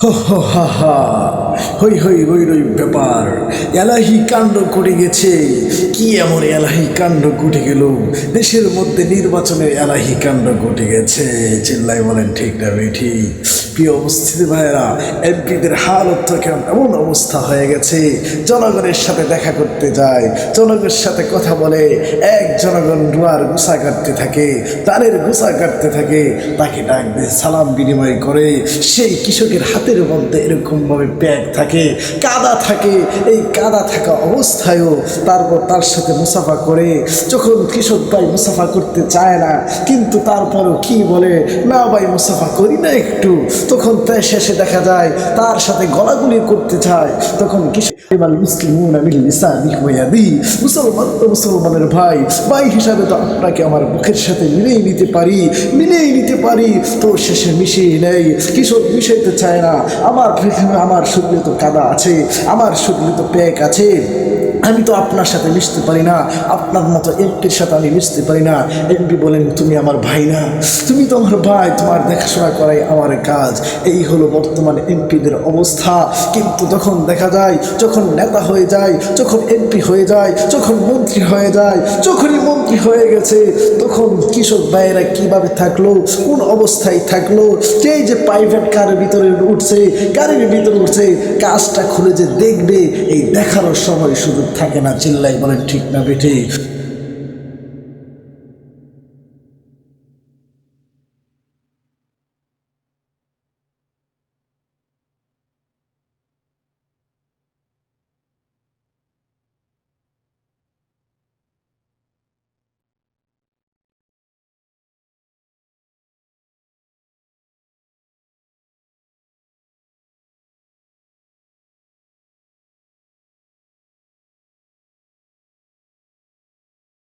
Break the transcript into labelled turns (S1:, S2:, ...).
S1: হো হো হা হা, হই হই রই রই ব্যাপার, এলাহি কাণ্ড ঘটে গেছে। কি এমন এলাহি কাণ্ড ঘটে গেল? দেশের মধ্যে নির্বাচনের এলাহি কাণ্ড ঘটে গেছে। চিল্লাই বলেন ঠিক না বেঠি? প্রিয় উপস্থিতি ভাইয়েরা, এমপিদের হালত থেকে এমন অবস্থা হয়ে গেছে, জনগণের সাথে দেখা করতে যায়, জনগণের সাথে কথা বলে, এক জনগণ দুয়ার গুছা কাটতে থাকে, তারের গুছা কাটতে থাকে, তাকে ডাক দিয়ে সালাম বিনিময় করে। সেই কৃষকের হাতের মধ্যে এরকমভাবে ব্যাগ থাকে, কাদা থাকে, এই কাদা থাকা অবস্থায়ও তারপর তার সাথে মুসাফা করে। যখন কৃষক ভাই মুসাফা করতে চায় না, কিন্তু তারপরও কি বলে, না ভাই মুসাফা করি না একটু, তখন তাই শেষে দেখা যায় তার সাথে গলাগুলি করতে চায়। তখন কৃষক মুসলমান তো মুসলমানের ভাই, ভাই হিসাবে তো আপনাকে আমার বুকের সাথে মিলিয়ে নিতে পারি, তো শেষে মিশিয়ে নেই। কৃষক মিশাইতে চায় না। আমার শরীরে তো কাদা আছে, আমার শরীরে তো প্যাক আছে, আমি তো আপনার সাথে মিশতে পারি না, আপনার মতো এমপির সাথে আমি মিশতে পারি না। এমপি বলেন, তুমি আমার ভাই না, তুমি তো আমার ভাই, তোমার দেখাশোনা করাই আমার কাজ। এই হলো বর্তমান এমপিদের অবস্থা। কিন্তু তখন দেখা যায়, যখন নেতা হয়ে যায়, যখন এমপি হয়ে যায়, যখন মন্ত্রী হয়ে যায়, যখনই মন্ত্রী হয়ে গেছে, তখন কৃষক ভাইয়েরা কিভাবে থাকলো, কোন অবস্থায় থাকলো, এই যে প্রাইভেট কারের ভিতরে উঠছে, গাড়ির ভিতরে উঠছে, কাজটা খুলে যে দেখবে, এই দেখারও সময় সুযোগ থাকে না। চিল্লাই বলেন ঠিক না বেঠি?